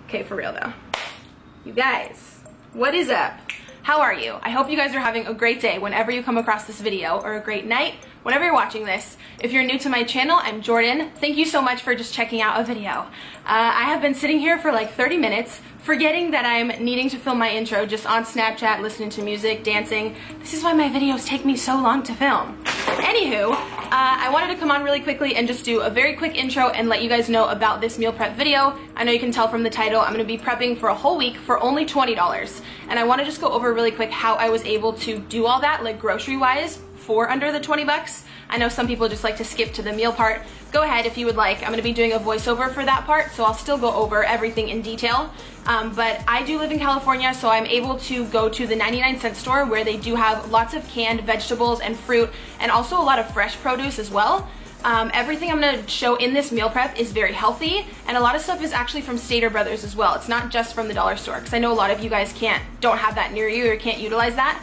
Okay, for real though. You guys, what is up? How are you? I hope you guys are having a great day whenever you come across this video, or a great night whenever you're watching this. If you're new to my channel, I'm Jordan. Thank you so much for just checking out a video. I have been sitting here for like 30 minutes forgetting that I'm needing to film my intro just on Snapchat, listening to music, dancing. This is why my videos take me so long to film. Anywho, I wanted to come on really quickly and just do a very quick intro and let you guys know about this meal prep video. I know you can tell from the title, I'm going to be prepping for a whole week for only $20. And I want to just go over really quick how I was able to do all that, like grocery wise, for under the 20 bucks. I know some people just like to skip to the meal part. Go ahead if you would like. I'm going to be doing a voiceover for that part, so I'll still go over everything in detail. But I do live in California, so I'm able to go to the 99-cent store where they do have lots of canned vegetables and fruit, and also a lot of fresh produce as well. Everything I'm going to show in this meal prep is very healthy, and a lot of stuff is actually from Stater Brothers as well. It's not just from the dollar store, because I know a lot of you guys don't have that near you or can't utilize that.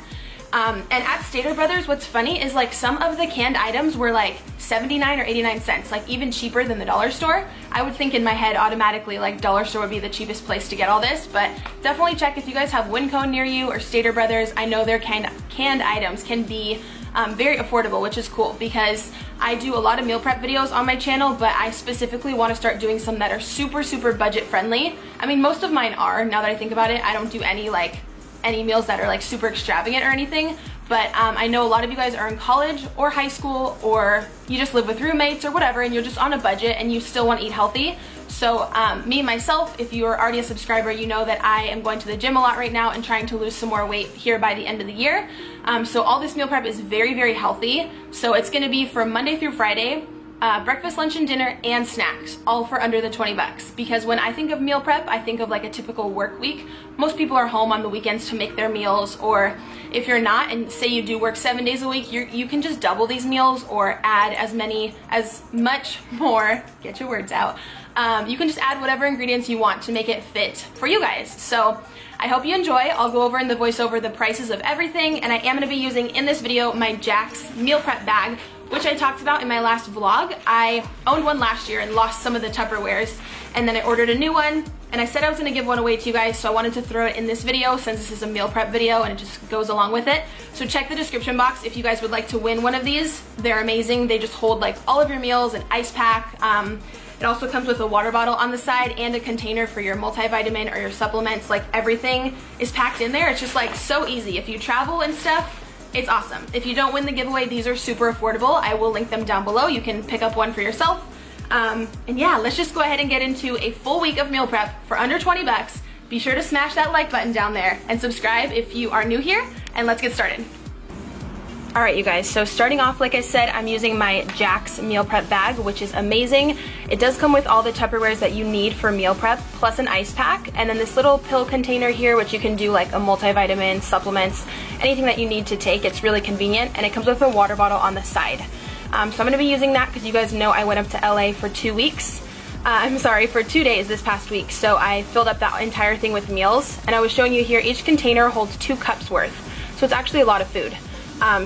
And at Stater Brothers, what's funny is like some of the canned items were like 79 or 89 cents, like even cheaper than the dollar store. I would think in my head automatically like dollar store would be the cheapest place to get all this, but definitely check if you guys have Wincone near you or Stater Brothers. I know their canned items can be very affordable, which is cool because I do a lot of meal prep videos on my channel, but I specifically want to start doing some that are super budget friendly. I mean, most of mine are, now that I think about it. I don't do any meals that are like super extravagant or anything, but I know a lot of you guys are in college or high school, or you just live with roommates or whatever, and you're just on a budget and you still want to eat healthy. So me, myself, if you're already a subscriber, you know that I am going to the gym a lot right now and trying to lose some more weight here by the end of the year. So all this meal prep is very healthy. So it's going to be from Monday through Friday, breakfast, lunch, and dinner, and snacks, all for under the 20 bucks. Because when I think of meal prep, I think of like a typical work week. Most people are home on the weekends to make their meals, or if you're not, and say you do work 7 days a week, you can just double these meals or add as much more, get your words out. You can just add whatever ingredients you want to make it fit for you guys. So I hope you enjoy. I'll go over in the voiceover the prices of everything, and I am going to be using in this video my Jax meal prep bag, which I talked about in my last vlog. I owned one last year and lost some of the Tupperwares, and then I ordered a new one, and I said I was going to give one away to you guys, so I wanted to throw it in this video since this is a meal prep video and it just goes along with it. So check the description box if you guys would like to win one of these. They're amazing. They just hold like all of your meals, an ice pack. It also comes with a water bottle on the side and a container for your multivitamin or your supplements. Like everything is packed in there. It's just like so easy. If you travel and stuff, it's awesome. If you don't win the giveaway, these are super affordable. I will link them down below. You can pick up one for yourself. And yeah, let's just go ahead and get into a full week of meal prep for under 20 bucks. Be sure to smash that like button down there and subscribe if you are new here, and let's get started. Alright you guys, so starting off, like I said, I'm using my Jax meal prep bag, which is amazing. It does come with all the Tupperwares that you need for meal prep, plus an ice pack, and then this little pill container here, which you can do like a multivitamin, supplements, anything that you need to take. It's really convenient, and it comes with a water bottle on the side. So I'm going to be using that because you guys know I went up to LA for 2 weeks. For 2 days this past week, so I filled up that entire thing with meals, and I was showing you here, each container holds 2 cups worth, so it's actually a lot of food.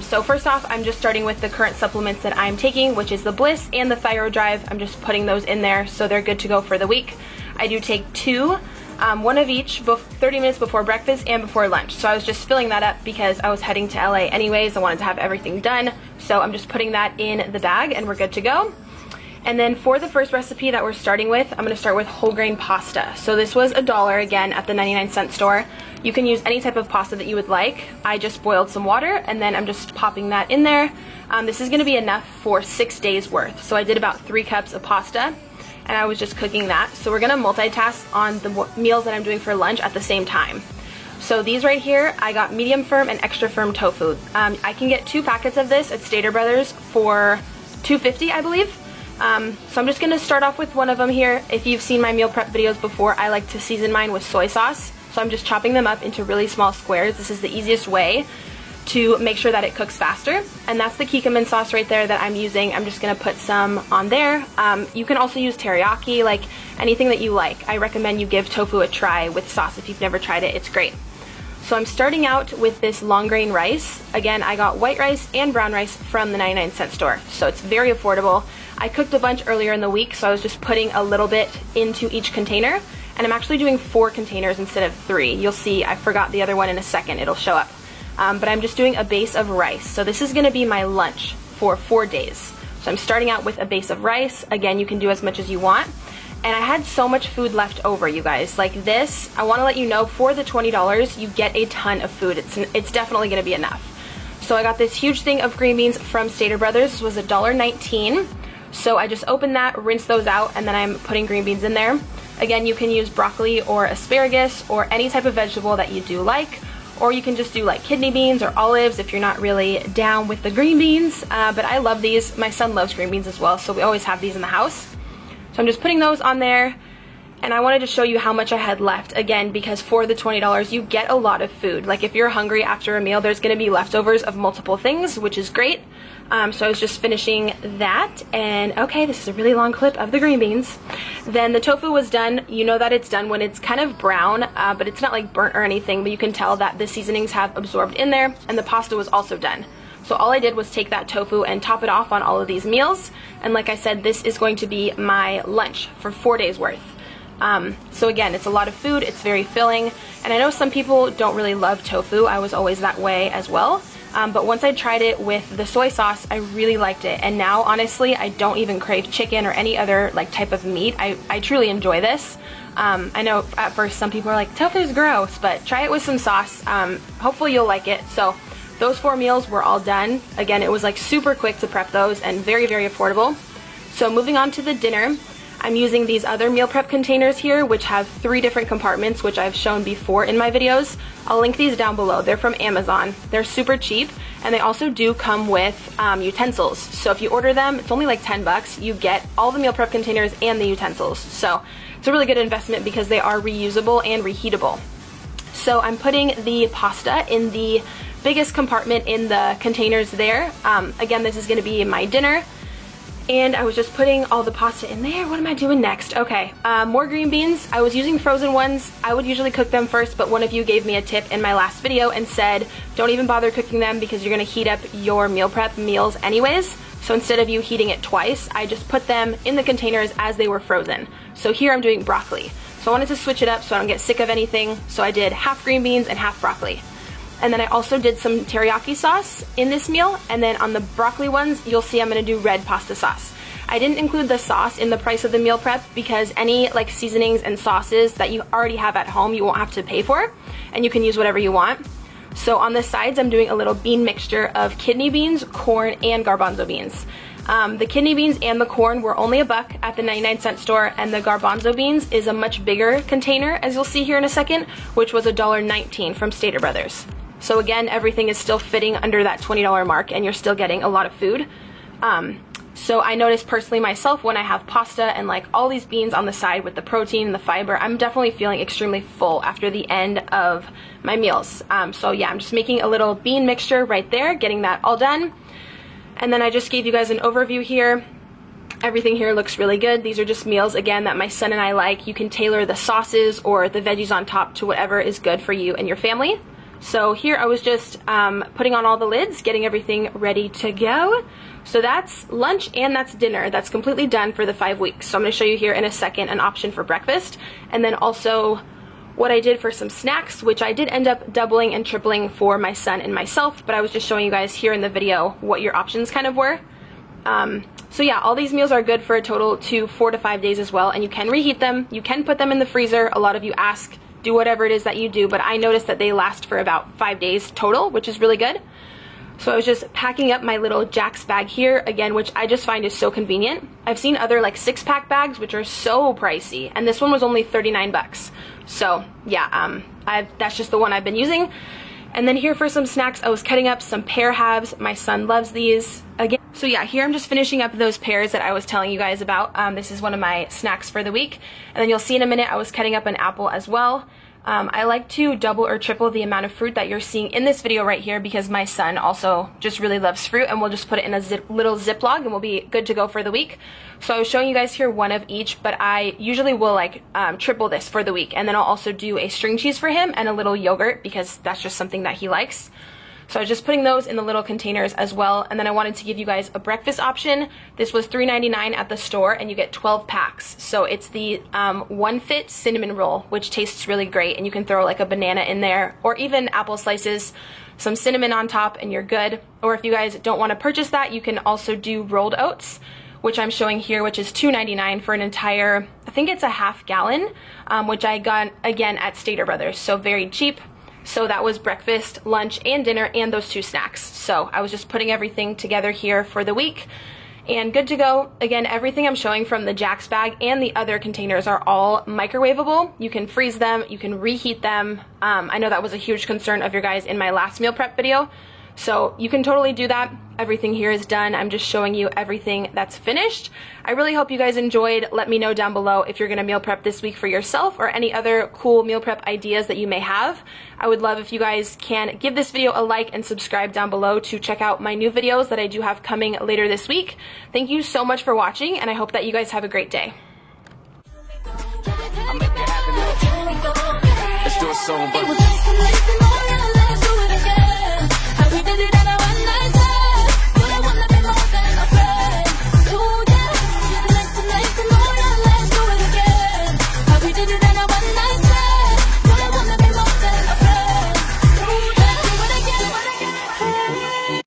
So first off, I'm just starting with the current supplements that I'm taking, which is the Bliss and the ThyroDrive. I'm just putting those in there so they're good to go for the week. I do take 2, one of each, 30 minutes before breakfast and before lunch. So I was just filling that up because I was heading to LA anyways. I wanted to have everything done. So I'm just putting that in the bag and we're good to go. And then for the first recipe that we're starting with, I'm going to start with whole grain pasta. So this was $1 again at the 99-cent store. You can use any type of pasta that you would like. I just boiled some water and then I'm just popping that in there. This is going to be enough for 6 days worth. So I did about 3 cups of pasta and I was just cooking that. So we're going to multitask on the meals that I'm doing for lunch at the same time. So these right here, I got medium firm and extra firm tofu. I can get 2 packets of this at Stater Brothers for $2.50, I believe. So I'm just going to start off with one of them here. If you've seen my meal prep videos before, I like to season mine with soy sauce. So I'm just chopping them up into really small squares. This is the easiest way to make sure that it cooks faster. And that's the Kikkoman sauce right there that I'm using. I'm just going to put some on there. You can also use teriyaki, like anything that you like. I recommend you give tofu a try with sauce if you've never tried it. It's great. So I'm starting out with this long grain rice. Again, I got white rice and brown rice from the 99-cent store. So it's very affordable. I cooked a bunch earlier in the week, so I was just putting a little bit into each container. and I'm actually doing 4 containers instead of 3. You'll see I forgot the other one in a second, it'll show up. But I'm just doing a base of rice. So this is gonna be my lunch for 4 days. So I'm starting out with a base of rice. Again, you can do as much as you want. And I had so much food left over, you guys. Like this, I wanna let you know, for the $20, you get a ton of food. It's definitely gonna be enough. So I got this huge thing of green beans from Stater Brothers. This was $1.19. So I just opened that, rinsed those out, and then I'm putting green beans in there. Again, you can use broccoli or asparagus or any type of vegetable that you do like, or you can just do like kidney beans or olives if you're not really down with the green beans. But I love these. My son loves green beans as well, so we always have these in the house. So I'm just putting those on there, and I wanted to show you how much I had left, again, because for the $20, you get a lot of food. Like if you're hungry after a meal, there's gonna be leftovers of multiple things, which is great. So I was just finishing that, and okay, this is a really long clip of the green beans. Then the tofu was done. You know that it's done when it's kind of brown, but it's not like burnt or anything, but you can tell that the seasonings have absorbed in there, and the pasta was also done. So all I did was take that tofu and top it off on all of these meals, and like I said, this is going to be my lunch for 4 days worth. So again, it's a lot of food, it's very filling, and I know some people don't really love tofu. I was always that way as well. But once I tried it with the soy sauce, I really liked it, and now honestly I don't even crave chicken or any other like type of meat. I truly enjoy this. I know at first some people are like, tofu's gross, but try it with some sauce. Hopefully you'll like it. So those 4 meals were all done. Again, it was like super quick to prep those and very, very affordable. So moving on to the dinner, I'm using these other meal prep containers here, which have 3 different compartments, which I've shown before in my videos. I'll link these down below. They're from Amazon. They're super cheap, and they also do come with utensils. So if you order them, it's only like 10 bucks. You get all the meal prep containers and the utensils. So it's a really good investment because they are reusable and reheatable. So I'm putting the pasta in the biggest compartment in the containers there. Again, this is gonna be my dinner. And I was just putting all the pasta in there. What am I doing next? Okay, more green beans. I was using frozen ones. I would usually cook them first, but one of you gave me a tip in my last video and said, don't even bother cooking them because you're gonna heat up your meal prep meals anyways. So instead of you heating it twice, I just put them in the containers as they were frozen. So here I'm doing broccoli. So I wanted to switch it up so I don't get sick of anything. So I did half green beans and half broccoli. And then I also did some teriyaki sauce in this meal, and then on the broccoli ones, you'll see I'm gonna do red pasta sauce. I didn't include the sauce in the price of the meal prep because any like seasonings and sauces that you already have at home, you won't have to pay for, and you can use whatever you want. So on the sides, I'm doing a little bean mixture of kidney beans, corn, and garbanzo beans. The kidney beans and the corn were only $1 at the 99-cent store, and the garbanzo beans is a much bigger container, as you'll see here in a second, which was $1.19 from Stater Brothers. So again, everything is still fitting under that $20 mark, and you're still getting a lot of food. So I noticed personally myself when I have pasta and like all these beans on the side with the protein and the fiber, I'm definitely feeling extremely full after the end of my meals. So yeah, I'm just making a little bean mixture right there, getting that all done. And then I just gave you guys an overview here. Everything here looks really good. These are just meals, again, that my son and I like. You can tailor the sauces or the veggies on top to whatever is good for you and your family. So here I was just putting on all the lids, getting everything ready to go. So that's lunch and that's dinner. That's completely done for the 5 weeks. So I'm gonna show you here in a second an option for breakfast, and then also what I did for some snacks, which I did end up doubling and tripling for my son and myself, but I was just showing you guys here in the video what your options kind of were. So yeah, all these meals are good for a total to 4 to 5 days as well, and you can reheat them. You can put them in the freezer. A lot of you ask, do whatever it is that you do, but I noticed that they last for about 5 days total, which is really good. So I was just packing up my little Jack's bag here, again, which I just find is so convenient. I've seen other like 6-pack bags, which are so pricey, and this one was only 39 bucks. So yeah, that's just the one I've been using. And then here for some snacks, I was cutting up some pear halves. My son loves these. Again, so yeah, here I'm just finishing up those pears that I was telling you guys about. This is one of my snacks for the week. And then you'll see in a minute, I was cutting up an apple as well. I like to double or triple the amount of fruit that you're seeing in this video right here because my son also just really loves fruit, and we'll just put it in a little Ziploc and we'll be good to go for the week. So I was showing you guys here one of each, but I usually will like triple this for the week, and then I'll also do a string cheese for him and a little yogurt because that's just something that he likes. So I was just putting those in the little containers as well. And then I wanted to give you guys a breakfast option. This was $3.99 at the store, and you get 12 packs. So it's the One Fit cinnamon roll, which tastes really great, and you can throw like a banana in there or even apple slices, some cinnamon on top, and you're good. Or if you guys don't want to purchase that, you can also do rolled oats, which I'm showing here, which is $2.99 for an entire, I think it's a half gallon, which I got again at Stater Brothers, so very cheap. So that was breakfast, lunch, and dinner, and those 2 snacks. So I was just putting everything together here for the week, and good to go. Again, everything I'm showing from the Jax bag and the other containers are all microwavable. You can freeze them, you can reheat them. I know that was a huge concern of your guys in my last meal prep video. So you can totally do that. Everything here is done. I'm just showing you everything that's finished. I really hope you guys enjoyed. Let me know down below if you're gonna meal prep this week for yourself or any other cool meal prep ideas that you may have. I would love if you guys can give this video a like and subscribe down below to check out my new videos that I do have coming later this week. Thank you so much for watching, and I hope that you guys have a great day. Let's do a song, but